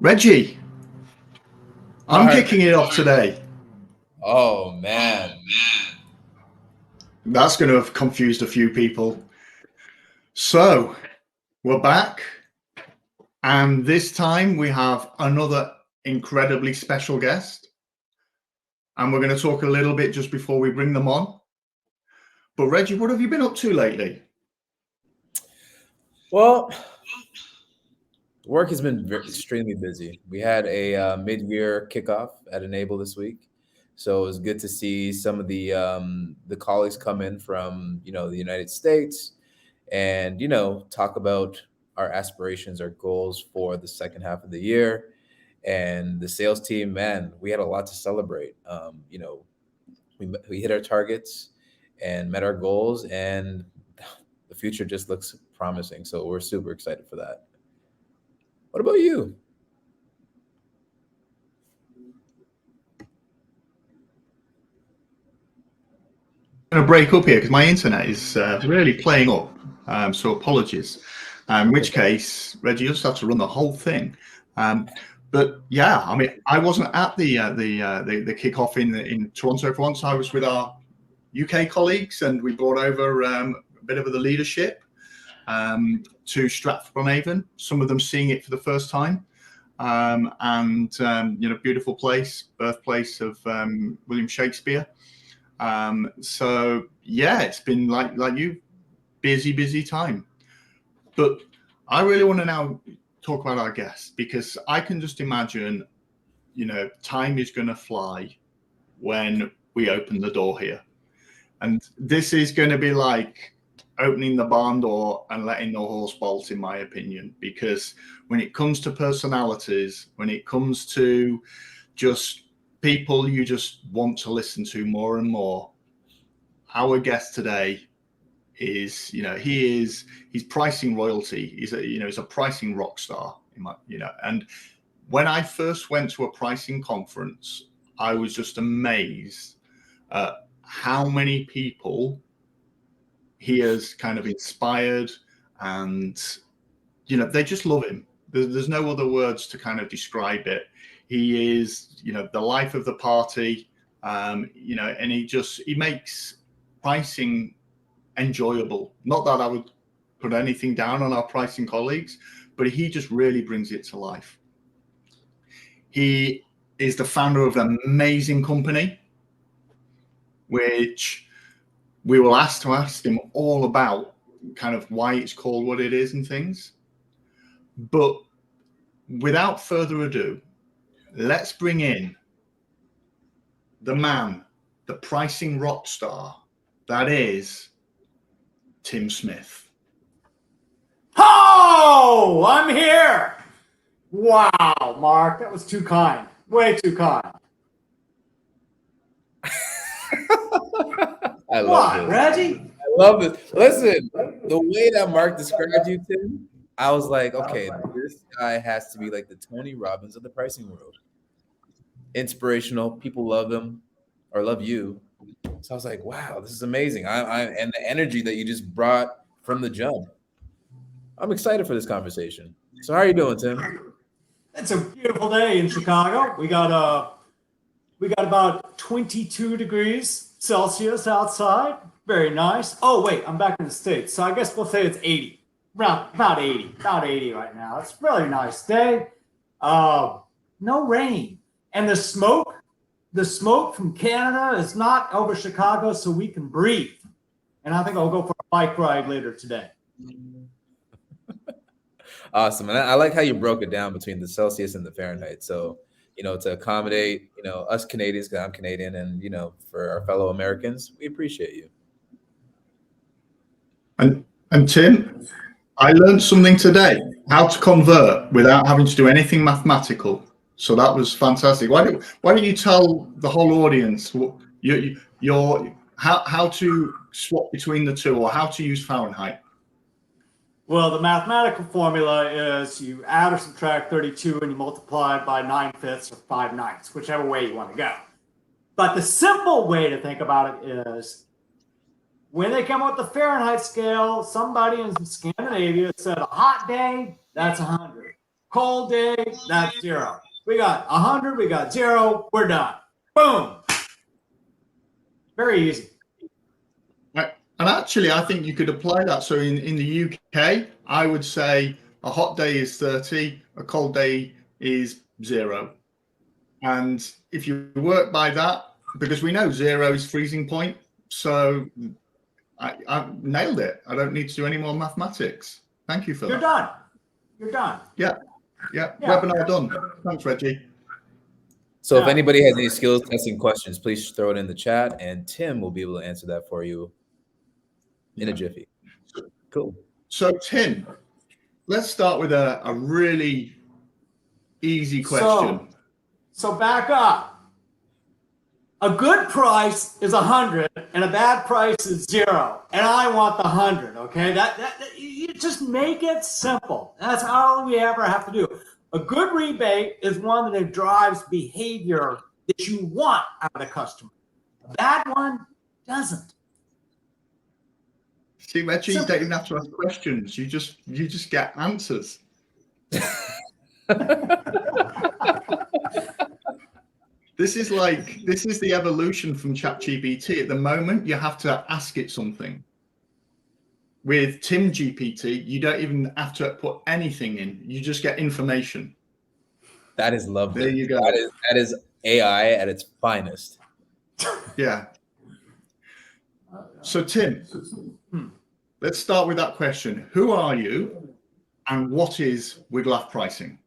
Reggie, I'm Mark. kicking it off today. Oh man. That's going to have confused a few people. So, we're back, and this time we have another incredibly special guest, and we're going to talk a little bit just before we bring them on. But Reggie, what have you been up to lately? Well, work has been extremely busy. We had a mid-year kickoff at Enable this week, so it was good to see some of the colleagues come in from the United States, and talk about our aspirations, our goals for the second half of the year. And the sales team, man, we had a lot to celebrate. We hit our targets and met our goals, and the future just looks promising. So we're super excited for that. What about you? I'm going to break up here because my internet is really playing up, so apologies. In which case, Reggie, you just have to run the whole thing. But yeah, I mean, I wasn't at the kickoff in Toronto for once. I was with our UK colleagues, and we brought over a bit of the leadership to Stratford-on-Avon. Some of them seeing it for the first time, and beautiful place, birthplace of William Shakespeare. So yeah, it's been like you, busy time. But I really want to now talk about our guests, because I can just imagine, time is going to fly when we open the door here. And this is going to be like opening the barn door and letting the horse bolt, in my opinion, because when it comes to personalities, when it comes to just people you just want to listen to more and more, our guest today is, he's pricing royalty. He's a pricing rock star, and when I first went to a pricing conference, I was just amazed at how many people he has kind of inspired, and they just love him. There's no other words to kind of describe it. He is, the life of the party, and he makes pricing enjoyable. Not that I would put anything down on our pricing colleagues, but he just really brings it to life. He is the founder of an amazing company, which we will ask him all about, kind of why it's called what it is and things. But without further ado, let's bring in the man, the pricing rock star, that is Tim Smith. Oh, I'm here. Wow, Mark, that was too kind. Way too kind. I love this. Reggie? I love this. Listen, the way that Mark described you, Tim, I was like, okay, this guy has to be like the Tony Robbins of the pricing world. Inspirational. People love him or love you. So I was like, wow, this is amazing. And the energy that you just brought from the jump. I'm excited for this conversation. So how are you doing, Tim? It's a beautiful day in Chicago. We got about 22 degrees Celsius outside. Very nice. Oh wait, I'm back in the States, so I guess we'll say it's 80. About 80 right now. It's a really nice day. No rain, and the smoke from Canada is not over Chicago, so we can breathe. And I think I'll go for a bike ride later today. Awesome. And I like how you broke it down between the Celsius and the Fahrenheit. So, to accommodate, us Canadians, because I'm Canadian, and, for our fellow Americans, we appreciate you. And Tim, I learned something today, how to convert without having to do anything mathematical. So that was fantastic. Why don't you tell the whole audience how to swap between the two, or how to use Fahrenheit? Well, the mathematical formula is you add or subtract 32 and you multiply it by 9/5 or 5/9, whichever way you want to go. But the simple way to think about it is, when they come up with the Fahrenheit scale, somebody in Scandinavia said a hot day, that's 100. Cold day, that's 0. We got 100, we got 0, we're done. Boom. Very easy. Right. And actually, I think you could apply that. So in the UK, I would say a hot day is 30, a cold day is 0. And if you work by that, because we know 0 is freezing point, so I nailed it. I don't need to do any more mathematics. Thank you for You're that. done. You're done. Yeah. Webinar done. Thanks, Reggie. So if anybody has any skills testing questions, please throw it in the chat, and Tim will be able to answer that for you in a jiffy. Cool. So Tim, let's start with a really easy question. So back up. A good price is 100 and a bad price is 0. And I want the 100, okay? That you just make it simple. That's all we ever have to do. A good rebate is one that drives behavior that you want out of the customer. A bad one doesn't. See, Reggie, you don't even have to ask questions. You just get answers. This is the evolution from ChatGPT. At the moment, you have to ask it something. With Tim GPT, you don't even have to put anything in. You just get information. That is lovely. There you go. That is AI at its finest. Yeah. So Tim, let's start with that question. Who are you and what is Wiglaf pricing?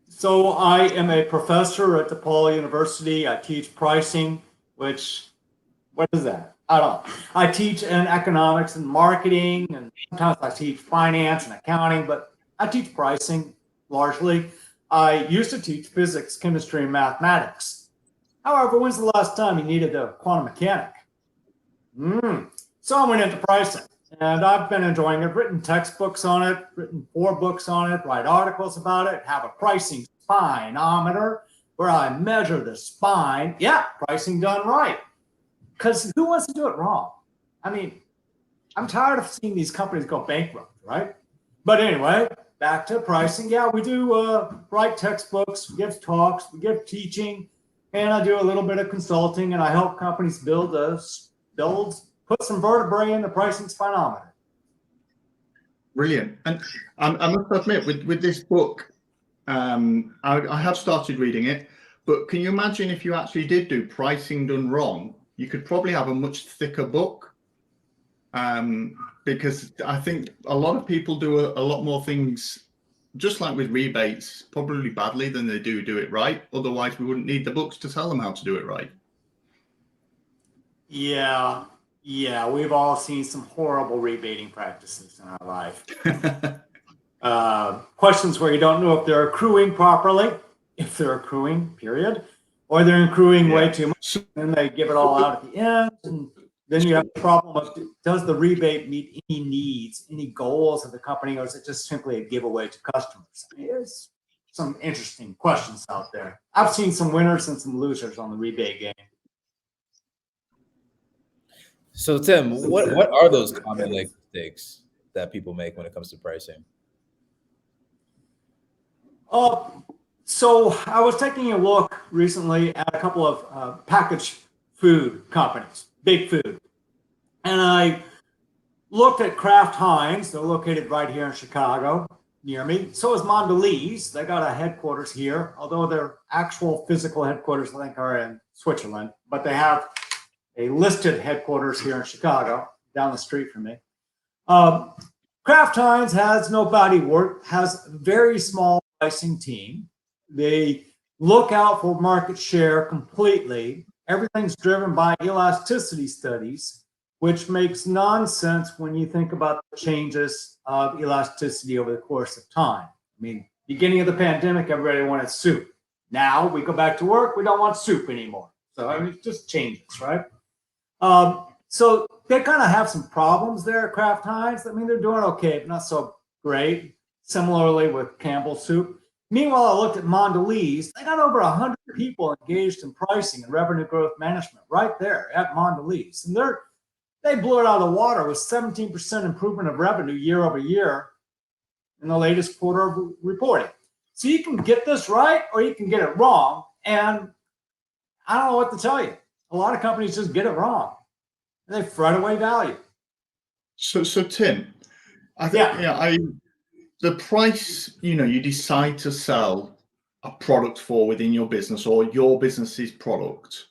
So I am a professor at DePaul University. I teach pricing, which, what is that? I don't know. I teach in economics and marketing, and sometimes I teach finance and accounting, but I teach pricing largely. I used to teach physics, chemistry, and mathematics. However, when's the last time you needed a quantum mechanic? So I went into pricing, and I've been enjoying it. Written textbooks on it, written 4 books on it, write articles about it, have a pricing spineometer where I measure the spine. Yeah, pricing done right. Because who wants to do it wrong? I mean, I'm tired of seeing these companies go bankrupt, right? But anyway, back to pricing. Yeah, we do write textbooks, we give talks, we give teaching, and I do a little bit of consulting, and I help companies put some vertebrae in the pricing spineometer. Brilliant. And I must admit, with this book, I have started reading it, but can you imagine if you actually did do pricing done wrong, you could probably have a much thicker book, because I think a lot of people do a lot more things, just like with rebates, probably badly than they do it right. Otherwise, we wouldn't need the books to tell them how to do it right. Yeah, we've all seen some horrible rebating practices in our life. Questions where you don't know if they're accruing properly, if they're accruing, period, or they're accruing way too much, and they give it all out at the end. And then you have the problem of, does the rebate meet any needs, any goals of the company, or is it just simply a giveaway to customers? I mean, there's some interesting questions out there. I've seen some winners and some losers on the rebate game. So Tim, what are those common mistakes that people make when it comes to pricing? So I was taking a look recently at a couple of packaged food companies, big food, and I looked at Kraft Heinz. They're located right here in Chicago, near me. So is Mondelez. They got a headquarters here, although their actual physical headquarters, I think, are in Switzerland, but they have a listed headquarters here in Chicago, down the street from me. Kraft Heinz has has a very small pricing team. They look out for market share completely. Everything's driven by elasticity studies, which makes nonsense when you think about the changes of elasticity over the course of time. I mean, beginning of the pandemic, everybody wanted soup. Now we go back to work, we don't want soup anymore. So I mean, it just changes, right? So they kind of have some problems there at Kraft Heinz. I mean, they're doing okay, but not so great. Similarly with Campbell's Soup. Meanwhile, I looked at Mondelez. They got over 100 people engaged in pricing and revenue growth management right there at Mondelez. And they blew it out of the water with 17% improvement of revenue year over year. in the latest quarter of reporting. So you can get this right or you can get it wrong. And I don't know what to tell you. A lot of companies just get it wrong. And they fret away value. So Tim, I think the price, you decide to sell a product for within your business or your business's product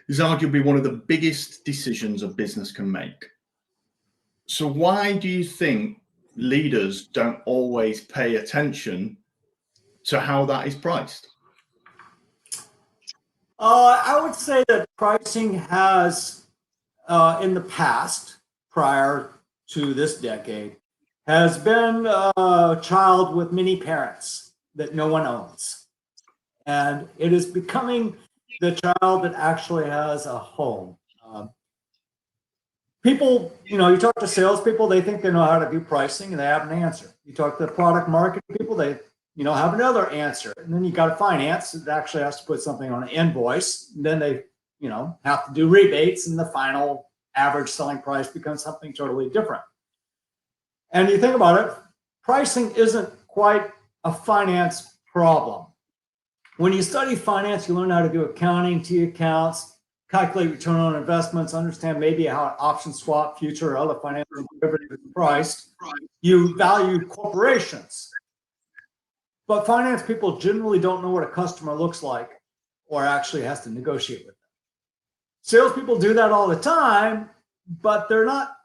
is arguably one of the biggest decisions a business can make. So why do you think leaders don't always pay attention to how that is priced? I would say that pricing has, in the past, prior to this decade, has been a child with many parents that no one owns. And it is becoming the child that actually has a home. People, you talk to salespeople, they think they know how to do pricing and they have an answer. You talk to the product marketing people, they have another answer. And then you got finance that actually has to put something on an invoice. And then they, have to do rebates, and the final average selling price becomes something totally different. And you think about it, pricing isn't quite a finance problem. When you study finance, you learn how to do accounting, T accounts, calculate return on investments, understand maybe how an option swap, future, or other financial derivative is priced. You value corporations. But finance people generally don't know what a customer looks like or actually has to negotiate with them. Salespeople do that all the time, but they're not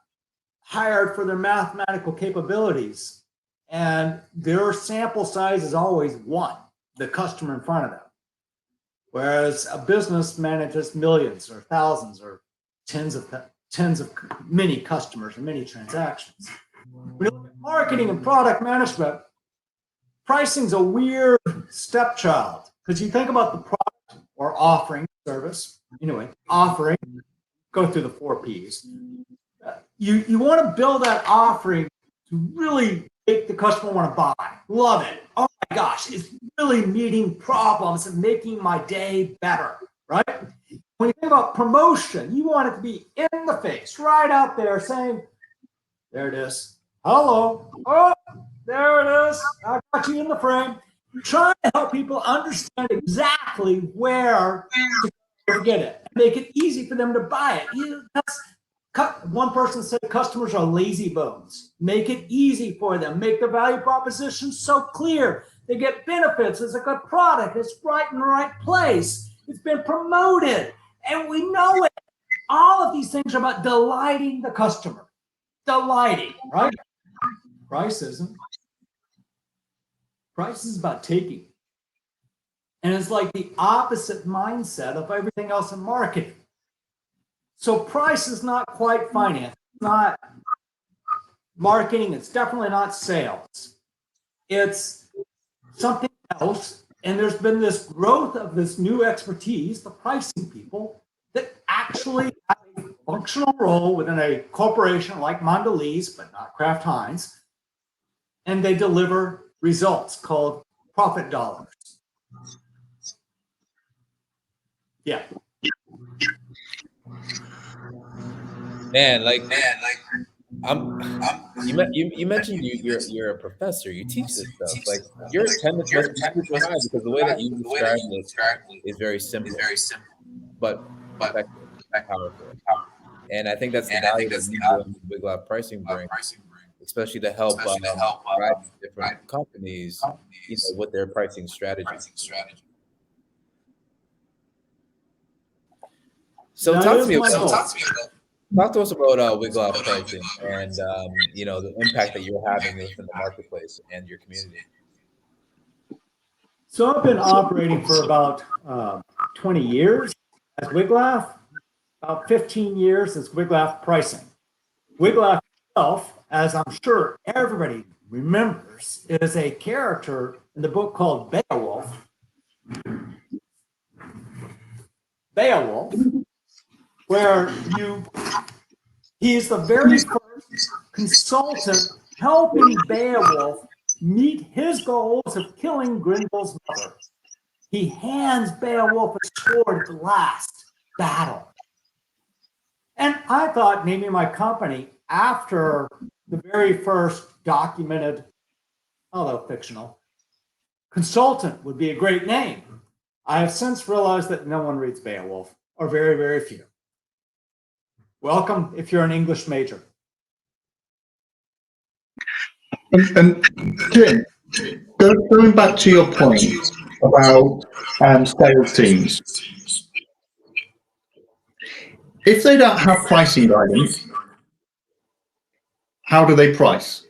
hired for their mathematical capabilities. And their sample size is always one, the customer in front of them. Whereas a business manages millions or thousands or tens of many customers and many transactions. When you look at marketing and product management, pricing's a weird stepchild because you think about the product or offering service. Anyway, offering, go through the 4 Ps. You want to build that offering to really make the customer want to buy. Love it. Oh my gosh, it's really meeting problems and making my day better, right? When you think about promotion, you want it to be in the face, right out there saying, there it is. Hello. Oh, there it is. I got you in the frame. Trying to help people understand exactly where to get it. Make it easy for them to buy it. One person said customers are lazy bones. Make it easy for them. Make the value proposition so clear. They get benefits. It's a good product. It's right in the right place. It's been promoted. And we know it. All of these things are about delighting the customer. Delighting, right? Price isn't. Price is about taking. And it's like the opposite mindset of everything else in marketing. So price is not quite finance. It's not marketing. It's definitely not sales. It's something else. And there's been this growth of this new expertise, the pricing people, that actually have a functional role within a corporation like Mondelez, but not Kraft Heinz. And they deliver results called profit dollars. Yeah. Man, you mentioned you're a professor. You teach this stuff. Like your attendance must be super high because the way that you describe it is very simple, but powerful. And I think that's the value that you bring to Big Loud Pricing bring, especially to help drive different companies, with their pricing strategy. So talk to us about Wiggle Out pricing and the impact that you're having within the marketplace and your community. So I've been operating for about 20 years as Wiglaff, about 15 years as Wiglaff Pricing. Wiglaff itself, as I'm sure everybody remembers, is a character in the book called Beowulf. Where he's the very first consultant helping Beowulf meet his goals of killing Grendel's mother. He hands Beowulf a sword at the last battle. And I thought naming my company after the very first documented although fictional. Consultant would be a great name. I have since realized that no one reads Beowulf, or very, very few. Welcome if you're an English major. And Jim, going back to your point about sales teams, if they don't have pricing guidance, how do they price?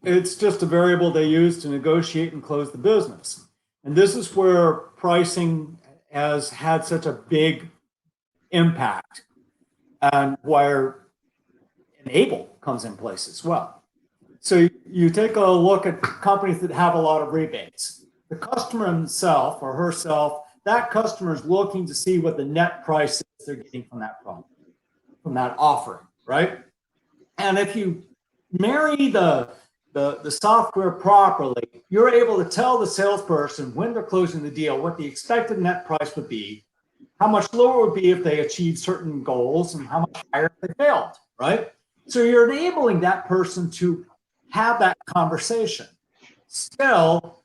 It's just a variable they use to negotiate and close the business. And this is where pricing has had such a big impact, and where enable comes in place as well. So you take a look at companies that have a lot of rebates. The customer himself or herself, that customer is looking to see what the net price is they're getting from that product, from that offering, right? And if you marry the software properly, you're able to tell the salesperson when they're closing the deal what the expected net price would be, how much lower it would be if they achieved certain goals, and how much higher if they failed, right? So you're enabling that person to have that conversation. Still,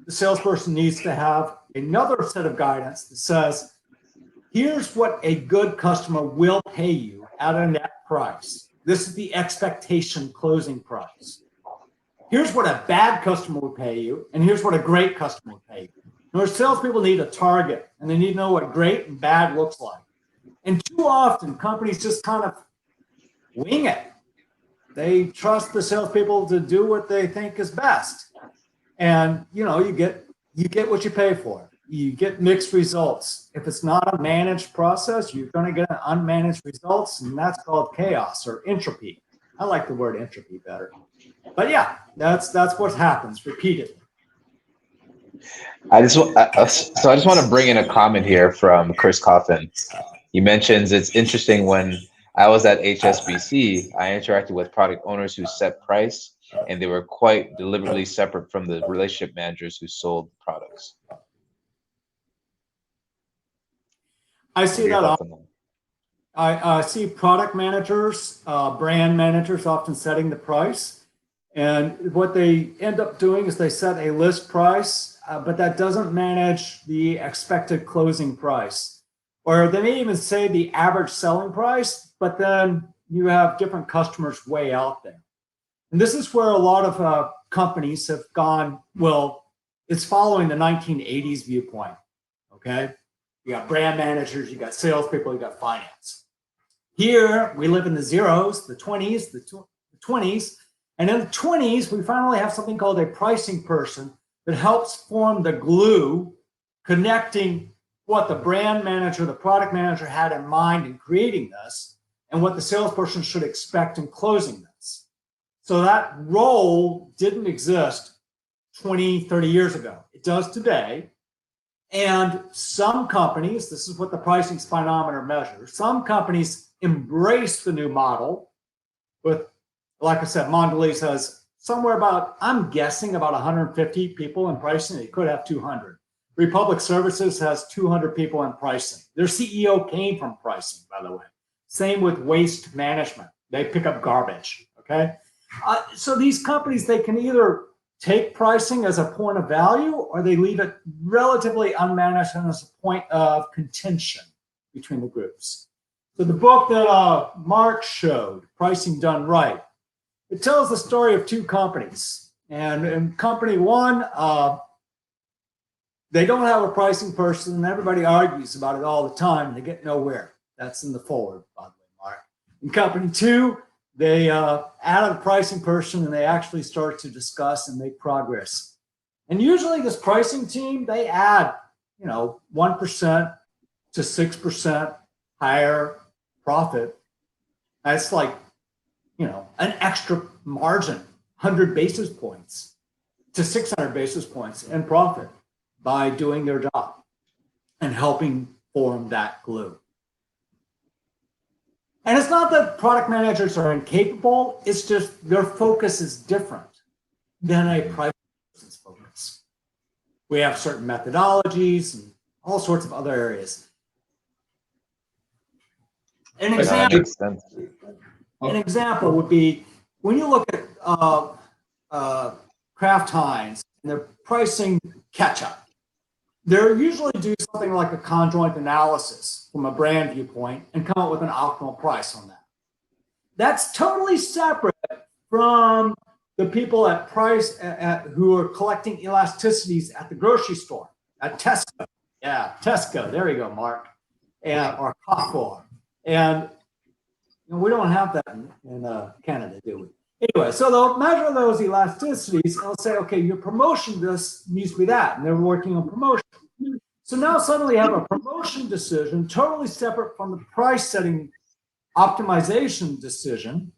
the salesperson needs to have another set of guidance that says, here's what a good customer will pay you at a net price. This is the expectation closing price. Here's what a bad customer would pay you, and here's what a great customer would pay you. Our salespeople need a target, and they need to know what great and bad looks like. And too often, companies just kind of wing it. They trust the salespeople to do what they think is best, and you get what you pay for. You get mixed results. If it's not a managed process, you're going to get unmanaged results, and that's called chaos or entropy. I like the word entropy better. But yeah, that's what happens repeatedly. I just want to bring in a comment here from Chris Coffin. He mentions it's interesting when I was at HSBC, I interacted with product owners who set price, and they were quite deliberately separate from the relationship managers who sold products. I see that. I see product managers, brand managers often setting the price. And what they end up doing is they set a list price, but that doesn't manage the expected closing price. Or they may even say the average selling price, but then you have different customers way out there. And this is where a lot of companies have gone, well, it's following the 1980s viewpoint, okay? You got brand managers, you got salespeople, you got finance. Here, we live in the zeros, the 20s, the 20s. And in the 20s, we finally have something called a pricing person that helps form the glue connecting what the brand manager, the product manager had in mind in creating this, and what the salesperson should expect in closing this. So that role didn't exist 20, 30 years ago. It does today. And some companies, this is what the pricing spinometer measures, some companies embrace the new model with, like I said, Mondelez has somewhere about, I'm guessing about 150 people in pricing. They could have 200. Republic Services has 200 people in pricing. Their CEO came from pricing, by the way. Same with waste management. They pick up garbage, okay? So these companies, they can either take pricing as a point of value, or they leave it relatively unmanaged and as a point of contention between the groups. So the book that Mark showed, Pricing Done Right, it tells the story of two companies. And in company one, they don't have a pricing person, and everybody argues about it all the time, and they get nowhere. That's in the forward, by the way, Mark. In company two, they added a pricing person, and they actually start to discuss and make progress. And usually this pricing team, they add, 1% to 6% higher profit. That's like, an extra margin, 100 basis points to 600 basis points in profit by doing their job and helping form that glue. And it's not that product managers are incapable, it's just their focus is different than a pricing person's focus. We have certain methodologies and all sorts of other areas. An example would be when you look at Kraft Heinz and they're pricing ketchup, they're usually do something like a conjoint analysis from a brand viewpoint and come up with an optimal price on that. That's totally separate from the people at price who are collecting elasticities at the grocery store, at Tesco. Yeah, Tesco. There you go, Mark. And or Costco. And we don't have that in Canada, do we? Anyway, so they'll measure those elasticities and they'll say, okay, your promotion this needs to be that. And they're working on promotion. So now suddenly you have a promotion decision totally separate from the price setting optimization decision.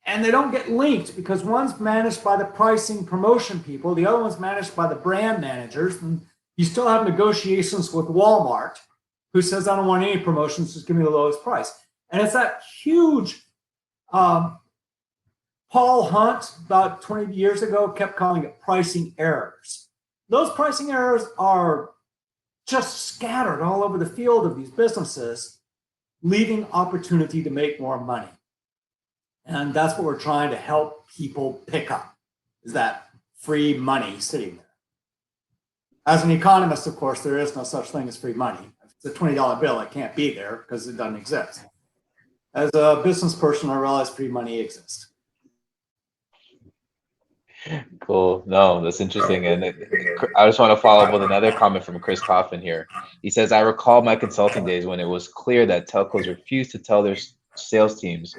And they don't get linked because one's managed by the pricing promotion people, the other one's managed by the brand managers. And you still have negotiations with Walmart, who says, I don't want any promotions, just give me the lowest price. And it's that huge, Paul Hunt, about 20 years ago, kept calling it pricing errors. Those pricing errors are just scattered all over the field of these businesses, leaving opportunity to make more money. And that's what we're trying to help people pick up, is that free money sitting there. As an economist, of course, there is no such thing as free money. If it's a $20 bill, it can't be there because it doesn't exist. As a business person, I realize free money exists. Cool. No, that's interesting. And I just want to follow up with another comment from Chris Coffin here. He says, I recall my consulting days when it was clear that telcos refused to tell their sales teams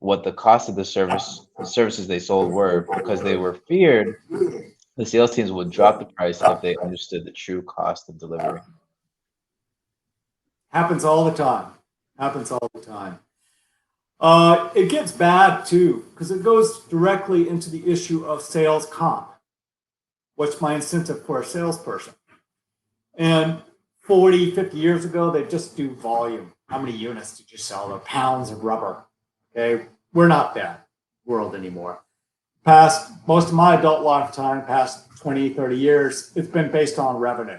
what the cost of the services they sold were because they were feared the sales teams would drop the price if they understood the true cost of delivery. Happens all the time. Happens all the time. It gets bad too, because it goes directly into the issue of sales comp. What's my incentive for a salesperson? And 40, 50 years ago, they just do volume. How many units did you sell? Or pounds of rubber? Okay, we're not that world anymore. Past most of my adult lifetime, past 20, 30 years, it's been based on revenue.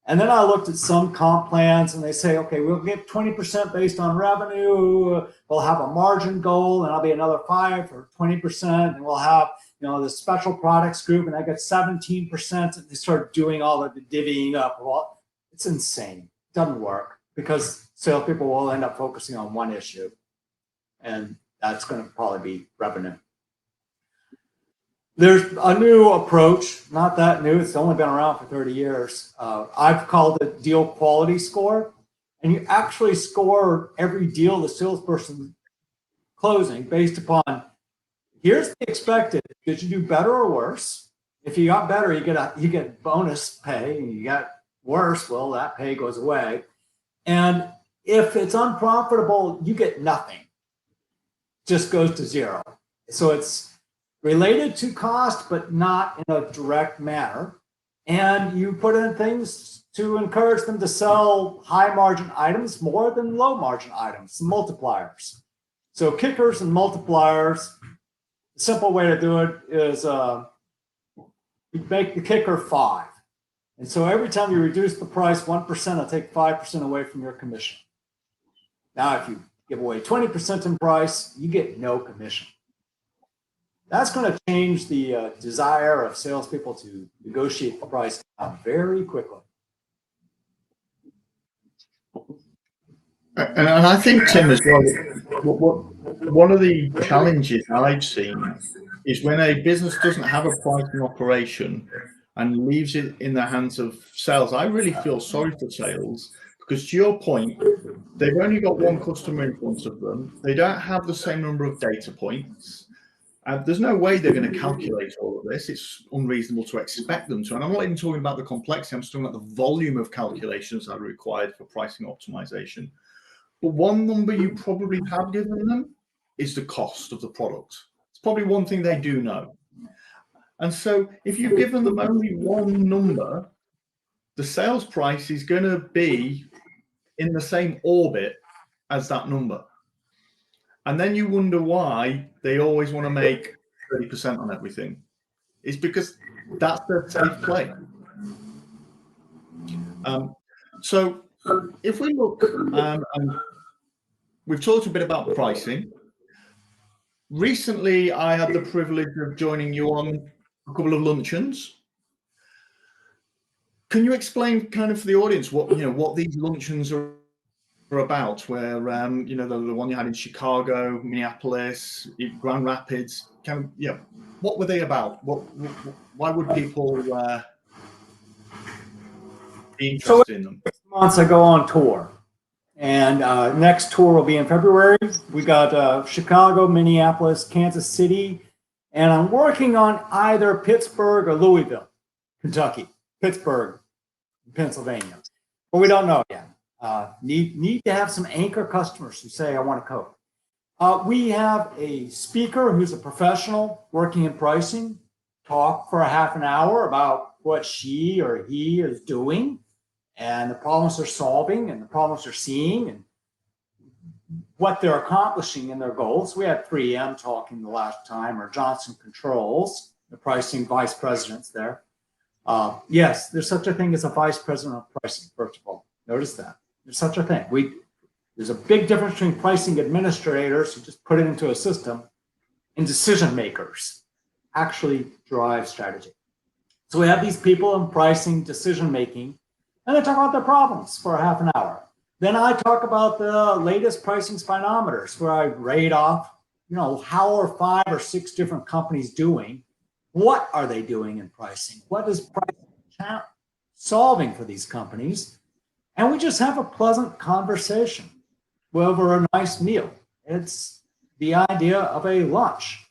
And then I looked at some comp plans and they say, okay, we'll get 20% based on revenue. We'll have a margin goal and I'll be another 5 or 20%. And we'll have, the special products group and I get 17%. And they start doing all of the divvying up. Well, it's insane. It doesn't work because salespeople will end up focusing on one issue. And that's going to probably be revenue. There's a new approach, not that new. It's only been around for 30 years. I've called it deal quality score. And you actually score every deal the salesperson closing based upon, here's the expected. Did you do better or worse? If you got better, you get bonus pay. And you got worse, well, that pay goes away. And if it's unprofitable, you get nothing. Just goes to zero. So it's related to cost, but not in a direct manner. And you put in things to encourage them to sell high margin items more than low margin items, multipliers. So kickers and multipliers, the simple way to do it is you make the kicker 5. And so every time you reduce the price 1%, I'll take 5% away from your commission. Now, if you give away 20% in price, you get no commission. That's going to change the desire of salespeople to negotiate the price down very quickly. And I think, Tim, as well, one of the challenges I've seen is when a business doesn't have a pricing operation and leaves it in the hands of sales. I really feel sorry for sales because, to your point, they've only got one customer in front of them. They don't have the same number of data points. There's no way they're going to calculate all of this. It's unreasonable to expect them to. And I'm not even talking about the complexity. I'm just talking about the volume of calculations that are required for pricing optimization. But one number you probably have given them is the cost of the product. It's probably one thing they do know. And so if you've given them only one number, the sales price is going to be in the same orbit as that number. And then you wonder why they always want to make 30% on everything. It's because that's their safe play. So if we look, and we've talked a bit about pricing. recently I had the privilege of joining you on a couple of luncheons. Can you explain kind of for the audience what these luncheons are about? Where the one you had in Chicago, Minneapolis, Grand Rapids, what were they about? Why would people be interested in them? Months I go on tour, and next tour will be in February. We got Chicago, Minneapolis, Kansas City, and I'm working on either Pittsburgh or Louisville, Kentucky, Pittsburgh, Pennsylvania, but we don't know yet. Need to have some anchor customers who say, I want to coat. We have a speaker who's a professional working in pricing, talk for a half an hour about what she or he is doing and the problems they're solving and the problems they're seeing and what they're accomplishing in their goals. We had 3M talking the last time, or Johnson Controls, the pricing vice presidents there. Yes, there's such a thing as a vice president of pricing, first of all. Notice that. There's such a thing. There's a big difference between pricing administrators who just put it into a system and decision makers actually drive strategy. So we have these people in pricing, decision making, and they talk about their problems for a half an hour. Then I talk about the latest pricing spinometers, where I rate off, how are 5 or 6 different companies doing? What are they doing in pricing? What is pricing solving for these companies? And we just have a pleasant conversation over a nice meal. It's the idea of a lunch,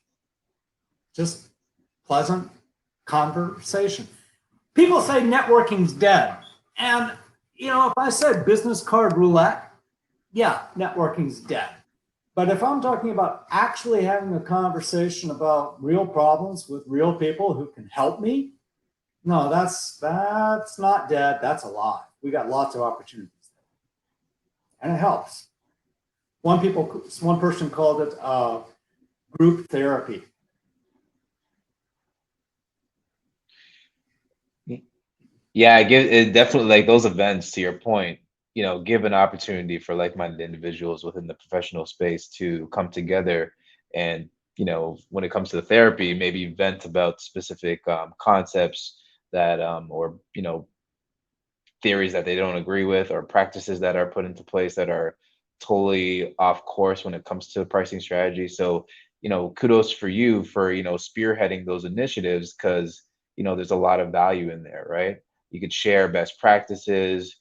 just pleasant conversation. People say networking's dead. And, if I said business card roulette, yeah, networking's dead. But if I'm talking about actually having a conversation about real problems with real people who can help me, no, that's not dead. That's alive. We got lots of opportunities there. And it helps. One person called it group therapy. Yeah, it definitely, like, those events, to your point, give an opportunity for like-minded individuals within the professional space to come together and, when it comes to the therapy, maybe vent about specific concepts that or theories that they don't agree with, or practices that are put into place that are totally off course when it comes to pricing strategy. So, kudos for you for, spearheading those initiatives, because, there's a lot of value in there, right? You could share best practices,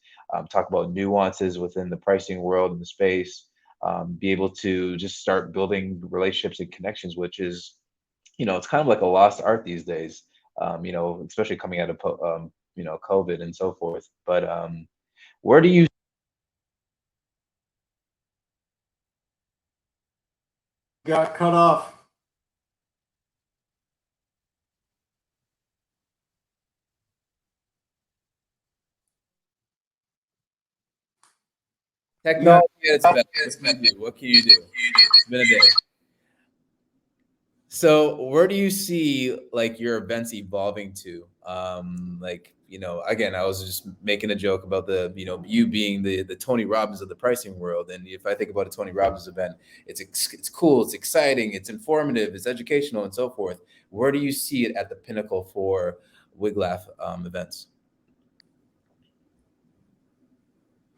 talk about nuances within the pricing world and the space, be able to just start building relationships and connections, which is, it's kind of like a lost art these days, especially coming out of COVID and so forth. But where do you Got cut off. technology at its best? What can you do? It's been a day. So where do you see like your events evolving to? Again, I was just making a joke about the, you being the Tony Robbins of the pricing world. And if I think about a Tony Robbins event, it's cool, it's exciting, it's informative, it's educational, and so forth. Where do you see it at the pinnacle for WIGLAF events?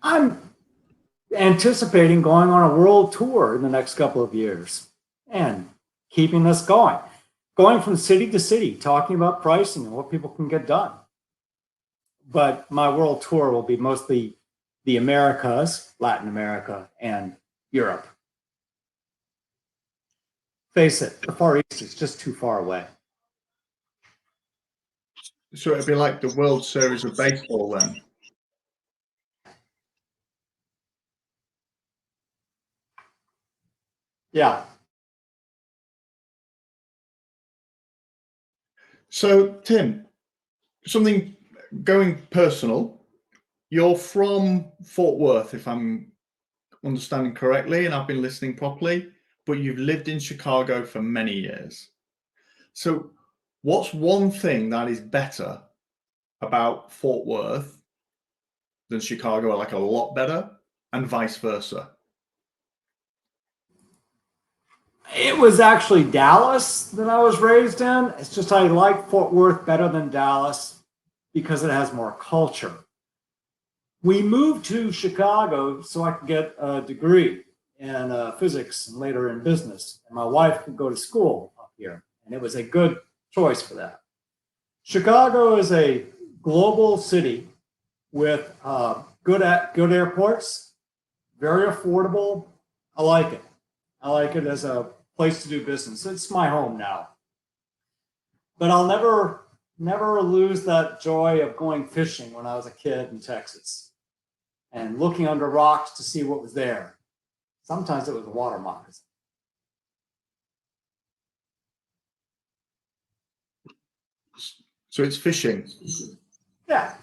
I'm anticipating going on a world tour in the next couple of years and keeping this going from city to city, talking about pricing and what people can get done. But my world tour will be mostly the Americas, Latin America, and Europe. Face it, the Far East is just too far away. So it'd be like the World Series of Baseball then. Yeah. So, Tim, something going personal. You're from Fort Worth, if I'm understanding correctly, and I've been listening properly, but you've lived in Chicago for many years. So, what's one thing that is better about Fort Worth than Chicago, like a lot better, and vice versa? It was actually Dallas that I was raised in. It's just I like Fort Worth better than Dallas because it has more culture. We moved to Chicago so I could get a degree in physics and later in business. And my wife could go to school up here. And it was a good choice for that. Chicago is a global city with good airports, very affordable. I like it. I like it as a place to do business. It's my home now. But I'll never lose that joy of going fishing when I was a kid in Texas and looking under rocks to see what was there. Sometimes it was a water moccasin. So it's fishing. Yeah.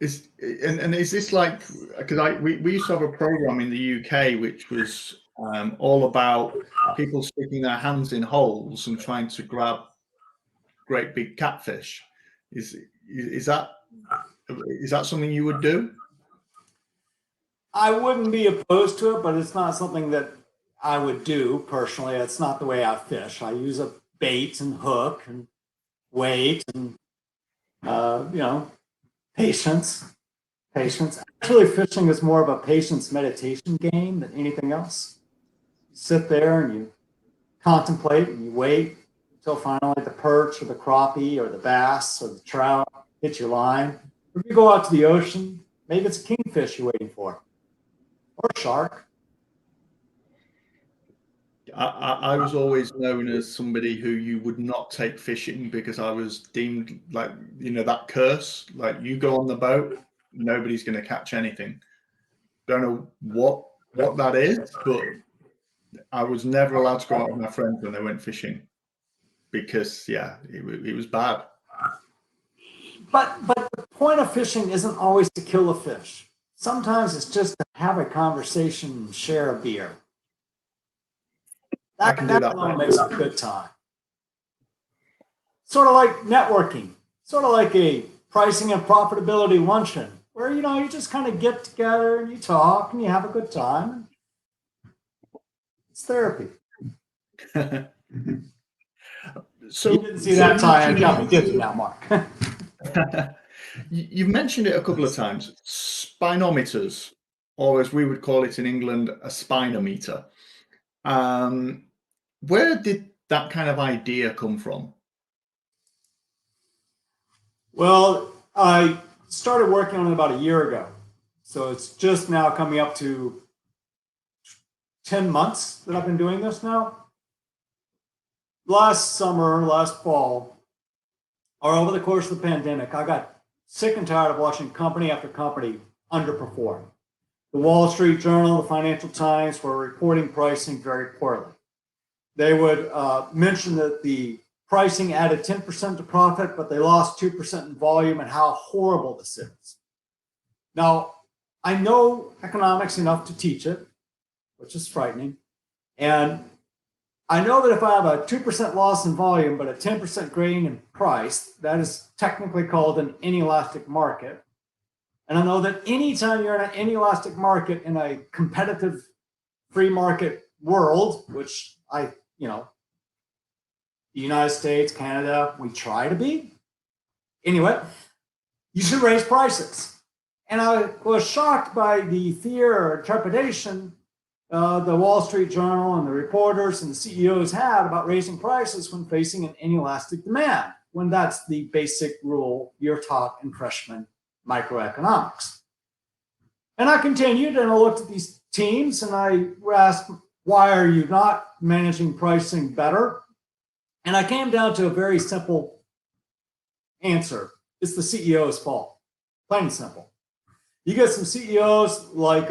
And is this like, because we used to have a program in the UK which was all about people sticking their hands in holes and trying to grab great big catfish. Is that something you would do? I wouldn't be opposed to it, but it's not something that I would do personally. It's not the way I fish. I use a bait and hook and weight and patience. Actually, fishing is more of a patience meditation game than anything else. You sit there and you contemplate and you wait until finally the perch or the crappie or the bass or the trout hit your line. Or if you go out to the ocean, maybe it's a kingfish you're waiting for or a shark. I was always known as somebody who you would not take fishing because I was deemed like, that curse, like you go on the boat, nobody's going to catch anything. Don't know what that is, but I was never allowed to go out with my friends when they went fishing because, it was bad. But the point of fishing isn't always to kill a fish. Sometimes it's just to have a conversation and share a beer. I can do that. Alone makes a good time. Sort of like networking, sort of like a pricing and profitability luncheon, where you just kind of get together and you talk and you have a good time. It's therapy. So you didn't see that tie coming, did you, now, Mark? You've mentioned it a couple of times. Spinometers, or as we would call it in England, a spinometer. Where did that kind of idea come from? Well, I started working on it about a year ago. So it's just now coming up to 10 months that I've been doing this now. Last summer, last fall, or over the course of the pandemic, I got sick and tired of watching company after company underperform. The Wall Street Journal, the Financial Times were reporting pricing very poorly. They would mention that the pricing added 10% to profit, but they lost 2% in volume, and how horrible this is. Now, I know economics enough to teach it, which is frightening. And I know that if I have a 2% loss in volume, but a 10% gain in price, that is technically called an inelastic market. And I know that anytime you're in an inelastic market in a competitive free market world, which the United States, Canada, we try to be. Anyway, you should raise prices. And I was shocked by the fear or trepidation the Wall Street Journal and the reporters and the CEOs had about raising prices when facing an inelastic demand, when that's the basic rule you're taught in freshman microeconomics. And I continued and I looked at these teams and I asked, why are you not managing pricing better? And I came down to a very simple answer. It's the CEO's fault, plain and simple. You get some CEOs like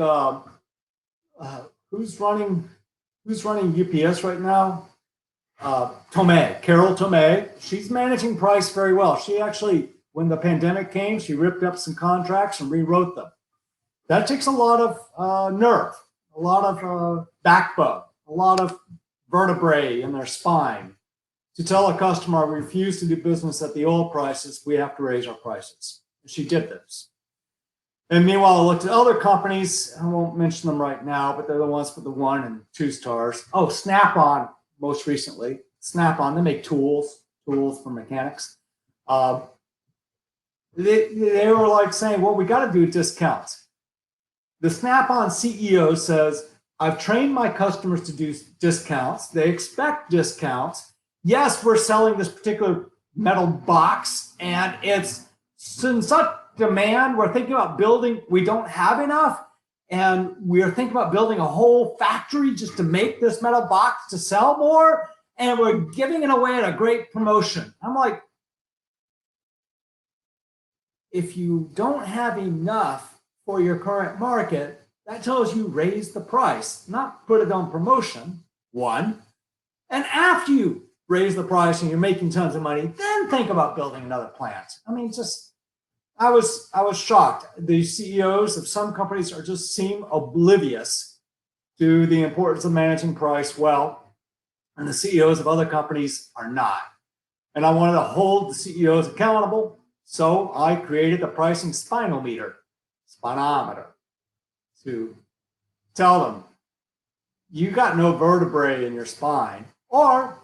who's running UPS right now? Carol Tomei. She's managing price very well. She actually, when the pandemic came, she ripped up some contracts and rewrote them. That takes a lot of nerve, a lot of backbone, a lot of vertebrae in their spine to tell a customer we refuse to do business at the old prices, we have to raise our prices. She did this. And meanwhile, I looked at other companies. I won't mention them right now, but they're the ones with the 1 and 2 stars. Oh, Snap-on, most recently. Snap-on, they make tools for mechanics. They were like saying, well, we got to do discounts. The Snap-on CEO says, I've trained my customers to do discounts. They expect discounts. Yes, we're selling this particular metal box, and it's in such demand. We're thinking about building, we don't have enough, and we're thinking about building a whole factory just to make this metal box to sell more, and we're giving it away at a great promotion. I'm like, if you don't have enough for your current market, that tells you raise the price, not put it on promotion, one. And after you raise the price and you're making tons of money, then think about building another plant. I mean, just I was shocked. The CEOs of some companies are just seem oblivious to the importance of managing price well, and the CEOs of other companies are not. And I wanted to hold the CEOs accountable, so I created the pricing spinometer, to tell them, you got no vertebrae in your spine. Or,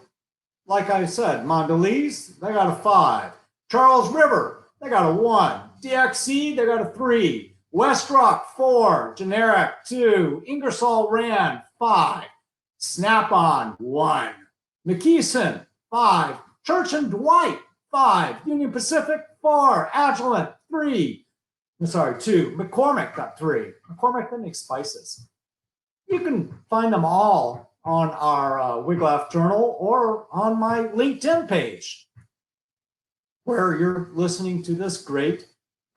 like I said, Mondelez, they got a 5. Charles River, they got a 1. DXC, they got a 3. Westrock, 4. Generic, 2. Ingersoll Rand, 5. Snap-on, 1. McKesson, 5. Church and Dwight, 5. Union Pacific, 4. Agilent, 3. I'm sorry, 2. McCormick got 3. McCormick, that makes spices. You can find them all on our Wiglaf Journal or on my LinkedIn page, where you're listening to this great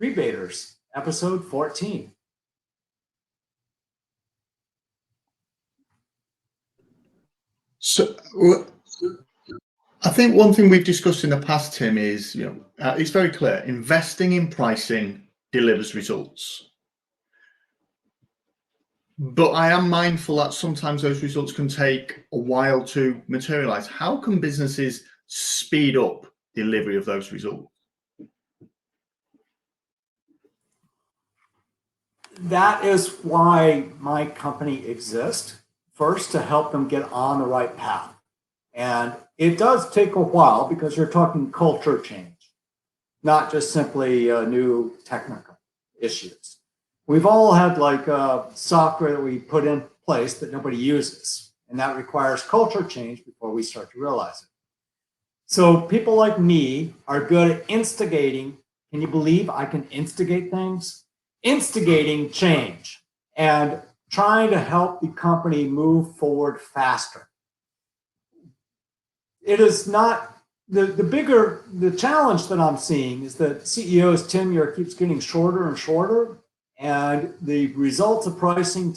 Rebaters, episode 14. So I think one thing we've discussed in the past, Tim, is, it's very clear, investing in pricing delivers results. But I am mindful that sometimes those results can take a while to materialize. How can businesses speed up delivery of those results? That is why my company exists. First, to help them get on the right path. And it does take a while because you're talking culture change, not just simply new technical issues. We've all had like software that we put in place that nobody uses, and that requires culture change before we start to realize it. So people like me are good at instigating. Can you believe I can instigate things? Instigating change and trying to help the company move forward faster. It is not the challenge that I'm seeing is that CEOs' tenure keeps getting shorter and shorter, and the results of pricing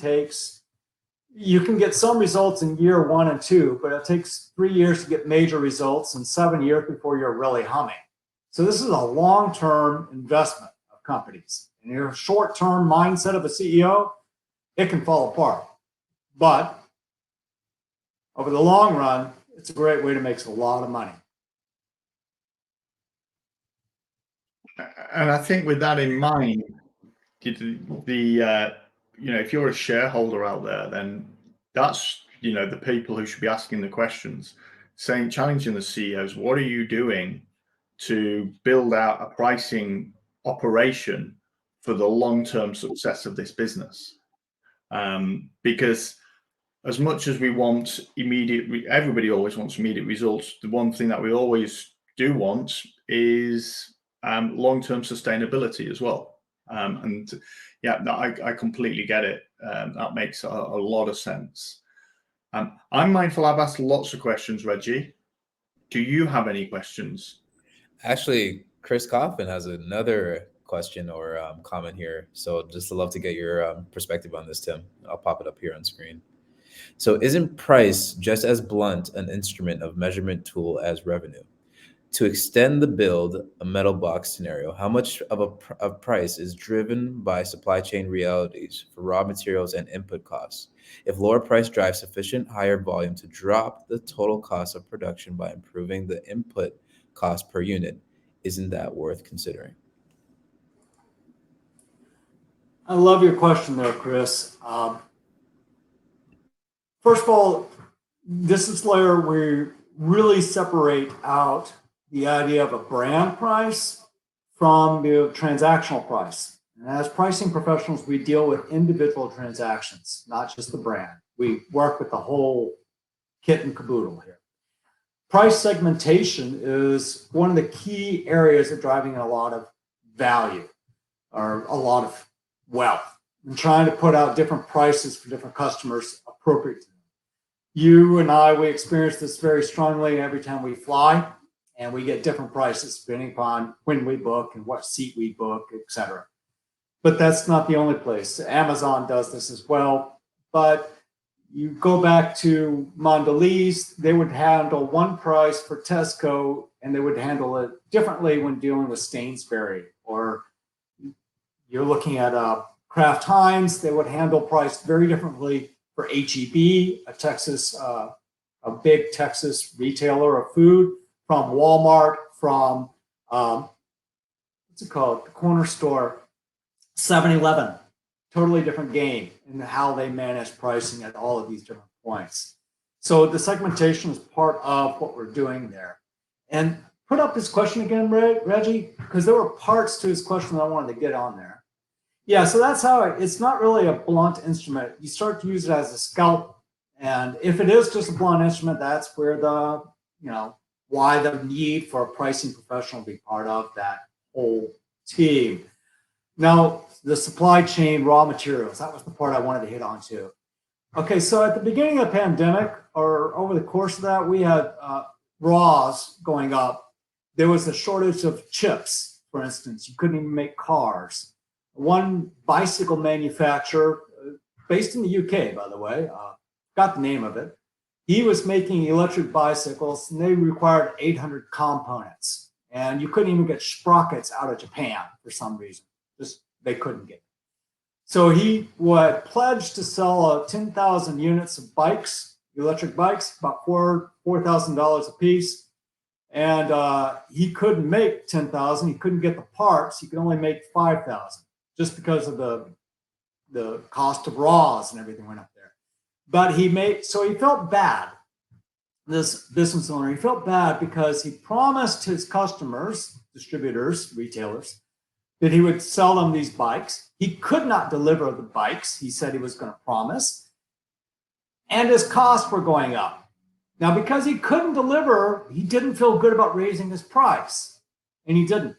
you can get some results in year 1 and 2, but it takes 3 years to get major results and 7 years before you're really humming. So this is a long-term investment of companies. And your short-term mindset of a CEO, it can fall apart. But over the long run, it's a great way to make a lot of money. And I think with that in mind, if you're a shareholder out there, then that's the people who should be asking the questions, challenging the CEOs. What are you doing to build out a pricing operation for the long-term success of this business? Because as much as we want everybody always wants immediate results. The one thing that we always do want is long-term sustainability as well. And yeah, no, I completely get it. That makes a lot of sense. I'm mindful I've asked lots of questions, Reggie. Do you have any questions? Actually, Chris Coffin has another question or comment here. So just love to get your perspective on this, Tim. I'll pop it up here on screen. So isn't price just as blunt an instrument of measurement tool as revenue? To extend the build a metal box scenario, how much of a price is driven by supply chain realities for raw materials and input costs? If lower price drives sufficient higher volume to drop the total cost of production by improving the input cost per unit, isn't that worth considering? I love your question there, Chris. First of all, distance layer, we really separate out the idea of a brand price from the transactional price. And as pricing professionals, we deal with individual transactions, not just the brand. We work with the whole kit and caboodle here. Price segmentation is one of the key areas of driving a lot of value or a lot of wealth and trying to put out different prices for different customers appropriate to them. You and I, we experience this very strongly every time we fly, and we get different prices depending upon when we book and what seat we book, etc. But that's not the only place. Amazon does this as well. But you go back to Mondelez, they would handle one price for Tesco, and they would handle it differently when dealing with Sainsbury. Or you're looking at Kraft Heinz, they would handle price very differently for HEB, a big Texas retailer of food, from Walmart, from what's it called, the corner store, 7-Eleven. Totally different game in how they manage pricing at all of these different points. So the segmentation is part of what we're doing there. And put up this question again, Reggie, because there were parts to his question that I wanted to get on there. Yeah, so that's how it's not really a blunt instrument. You start to use it as a scalpel. And if it is just a blunt instrument, that's where the, why the need for a pricing professional to be part of that whole team. Now, the supply chain, raw materials, that was the part I wanted to hit on too. Okay, so at the beginning of the pandemic, or over the course of that, we had raws going up. There was a shortage of chips, for instance. You couldn't even make cars. One bicycle manufacturer, based in the UK, by the way, got the name of it. He was making electric bicycles, and they required 800 components. And you couldn't even get sprockets out of Japan for some reason. Just they couldn't get it. So he would pledge to sell 10,000 units of bikes, electric bikes, about $4,000 a piece. And he couldn't make 10,000. He couldn't get the parts. He could only make 5,000 just because of the cost of raws and everything went up there. But so he felt bad, this business owner. He felt bad because he promised his customers, distributors, retailers, that he would sell them these bikes. He could not deliver the bikes he said he was going to promise. And his costs were going up. Now, because he couldn't deliver, he didn't feel good about raising his price. And he didn't.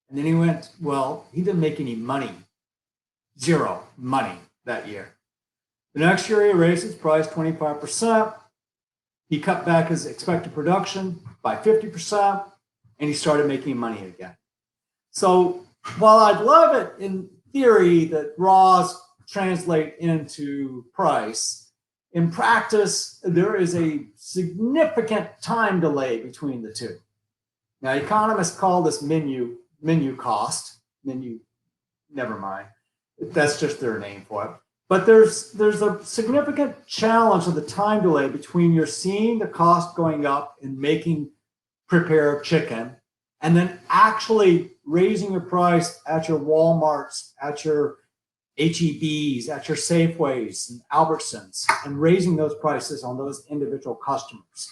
And then he went, well, he didn't make any money. Zero money that year. The next year, he raised his price 25%. He cut back his expected production by 50%. And he started making money again. So while I'd love it in theory that raws translate into price, in practice, there is a significant time delay between the two. Now, economists call this menu cost. Never mind. That's just their name for it. But there's a significant challenge of the time delay between you're seeing the cost going up in making prepared chicken and then actually raising your price at your Walmarts, at your HEBs, at your Safeways and Albertsons, and raising those prices on those individual customers.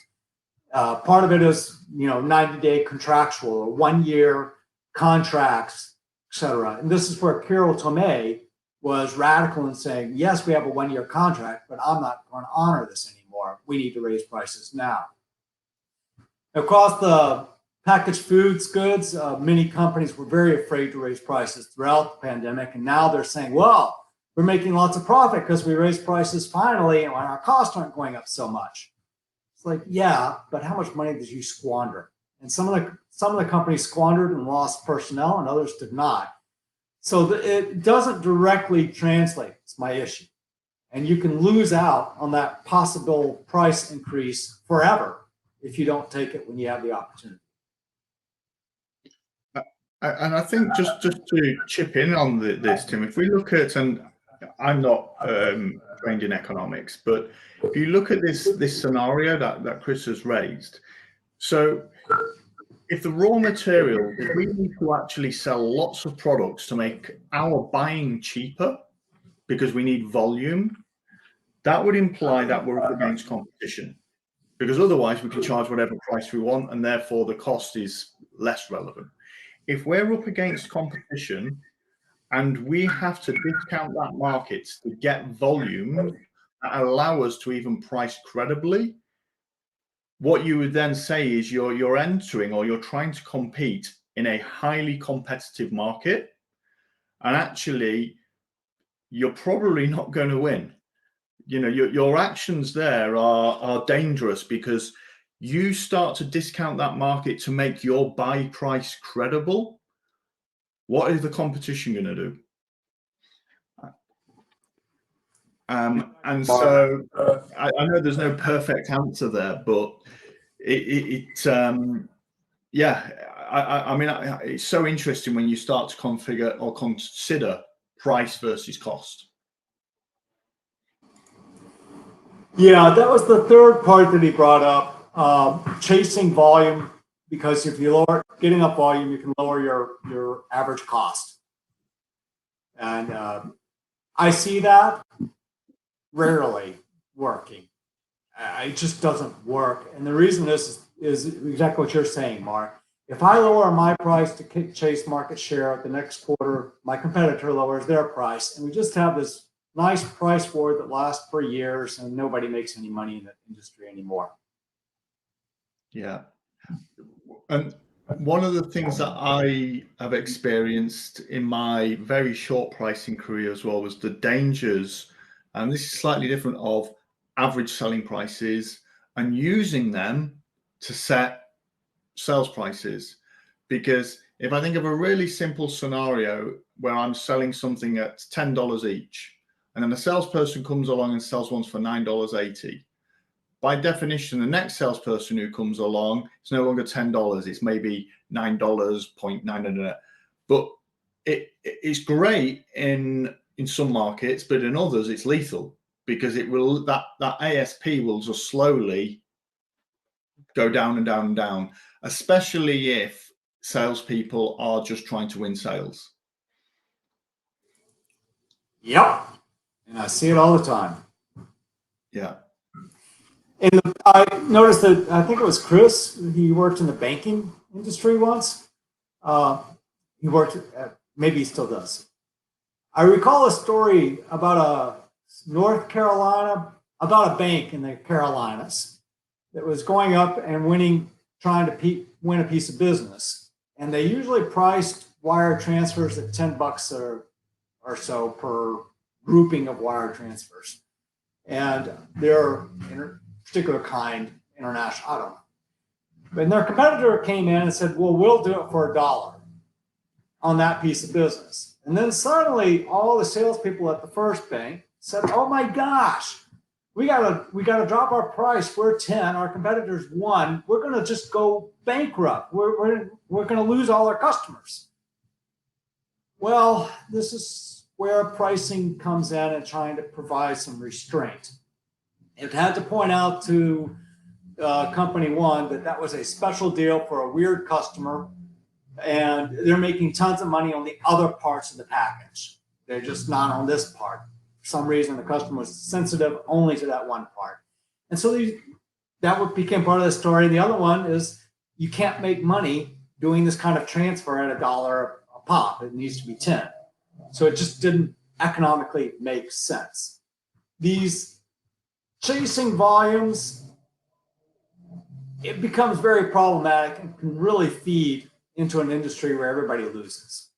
Part of it is, 90-day contractual or 1-year contracts, et cetera. And this is where Carol Tomei was radical in saying, yes, we have a 1-year contract, but I'm not going to honor this anymore. We need to raise prices now. Across the packaged foods goods, many companies were very afraid to raise prices throughout the pandemic. And now they're saying, well, we're making lots of profit because we raised prices finally and our costs aren't going up so much. It's like, yeah, but how much money did you squander? And some of the companies squandered and lost personnel and others did not. So it doesn't directly translate. It's my issue. And you can lose out on that possible price increase forever if you don't take it when you have the opportunity. And I think just to chip in on this, Tim, if we look at, and I'm not trained in economics, but if you look at this scenario that Chris has raised, so if the raw material, if we need to actually sell lots of products to make our buying cheaper because we need volume, that would imply that we're up against competition. Because otherwise we can charge whatever price we want and therefore the cost is less relevant. If we're up against competition and we have to discount that market to get volume that allow us to even price credibly, what you would then say is you're entering or you're trying to compete in a highly competitive market, and actually you're probably not going to win. You know, your actions there are dangerous because you start to discount that market to make your buy price credible. What is the competition going to do? And so I know there's no perfect answer there, but yeah, I mean, it's so interesting when you start to configure or consider price versus cost. Yeah, that was the third part that he brought up, chasing volume, because if you getting up volume, you can lower your average cost. And I see that rarely working. It just doesn't work. And the reason is exactly what you're saying, Mark. If I lower my price to chase market share, the next quarter, my competitor lowers their price, and we just have this nice price war that lasts for years, and nobody makes any money in the industry anymore. Yeah. And one of the things that I have experienced in my very short pricing career as well was the dangers, and this is slightly different, of average selling prices and using them to set sales prices. Because if I think of a really simple scenario where I'm selling something at $10 each, and then a salesperson comes along and sells ones for $9.80, by definition, the next salesperson who comes along, it's no longer $10. It's maybe $9.99. But it's great in some markets, but in others, it's lethal because it will that ASP will just slowly go down and down and down, especially if salespeople are just trying to win sales. Yep, and I see it all the time. Yeah. And I noticed that, I think it was Chris, he worked in the banking industry once. He worked at, maybe he still does. I recall a story about North Carolina, about a bank in the Carolinas that was going up and trying to win a piece of business. And they usually priced wire transfers at $10 or so per grouping of wire transfers. And they're particular kind, international, I don't know. But their competitor came in and said, well, we'll do it for $1 on that piece of business. And then suddenly all the salespeople at the first bank said, oh my gosh, we gotta drop our price. We're 10, our competitor's 1. We're gonna just go bankrupt. We're gonna lose all our customers. Well, this is where pricing comes in and trying to provide some restraint. It had to point out to company one that was a special deal for a weird customer, and they're making tons of money on the other parts of the package. They're just not on this part. For some reason, the customer was sensitive only to that one part. And so that became part of the story. The other one is you can't make money doing this kind of transfer at $1 a pop. It needs to be 10. So it just didn't economically make sense. These chasing volumes, it becomes very problematic and can really feed into an industry where everybody loses.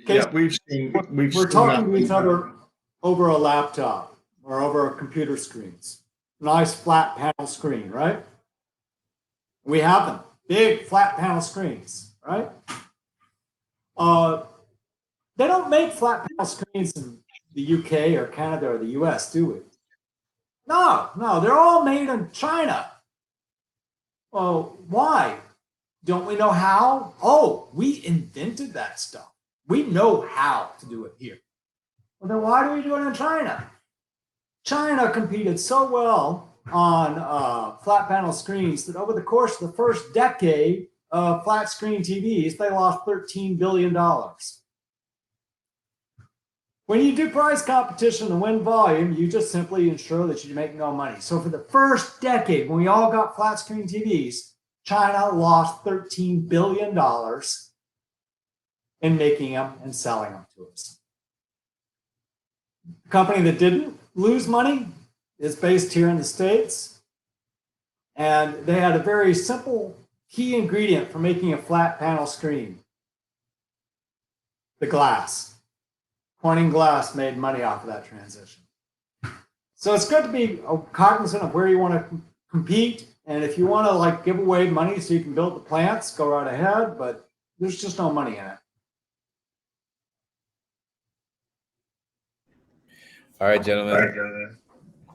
Yeah, we're talking to each other over a laptop or over computer screens. Nice flat panel screen, right? We have them, big flat panel screens, right? They don't make flat panel screens in the UK or Canada or the US, do we? No, they're all made in China. Well, why? Don't we know how? Oh, we invented that stuff. We know how to do it here. Well, then why do we do it in China? China competed so well on flat panel screens that over the course of the first decade of flat screen TVs, they lost $13 billion. When you do price competition and win volume, you just simply ensure that you make no money. So for the first decade, when we all got flat screen TVs, China lost $13 billion in making them and selling them to us. The company that didn't lose money is based here in the States. And they had a very simple key ingredient for making a flat panel screen: the glass. Corning Glass made money off of that transition. So it's good to be cognizant of where you want to compete. And if you want to like give away money so you can build the plants, go right ahead, but there's just no money in it. All right, gentlemen.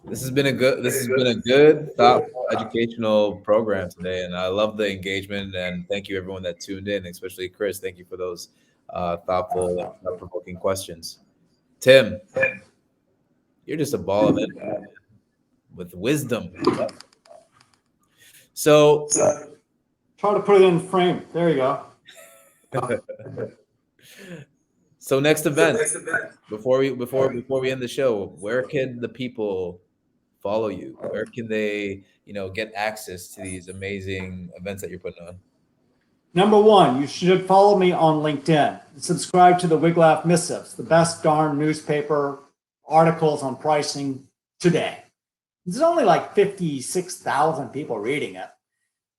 This has been a good, thoughtful, educational program today, and I love the engagement. And thank you, everyone that tuned in, especially Chris. Thank you for those thoughtful, thought-provoking questions. Tim, you're just a ball of energy with wisdom. So, try to put it in frame. There you go. So next event, before we end the show, where can the people follow you? Where can they, get access to these amazing events that you're putting on? Number one, you should follow me on LinkedIn. Subscribe to the Wiglaff Missives, the best darn newspaper articles on pricing today. There's only like 56,000 people reading it.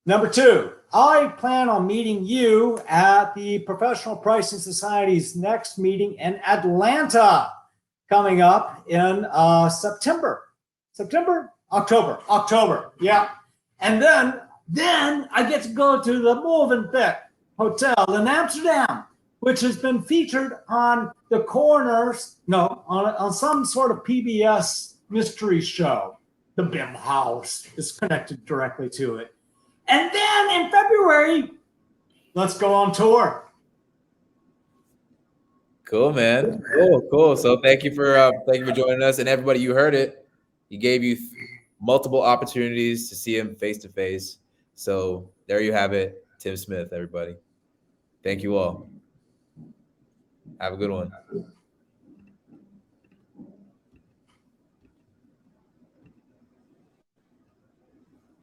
Number two, I plan on meeting you at the Professional Pricing Society's next meeting in Atlanta coming up in October. Yeah. And then I get to go to the Movenpick Hotel in Amsterdam, which has been featured on the on some sort of PBS mystery show. The Bim House is connected directly to it. And then in February, let's go on tour. Cool, man. Cool. So thank you for joining us, and everybody. You heard it. He gave you multiple opportunities to see him face to face. So there you have it, Tim Smith. Everybody, thank you all. Have a good one.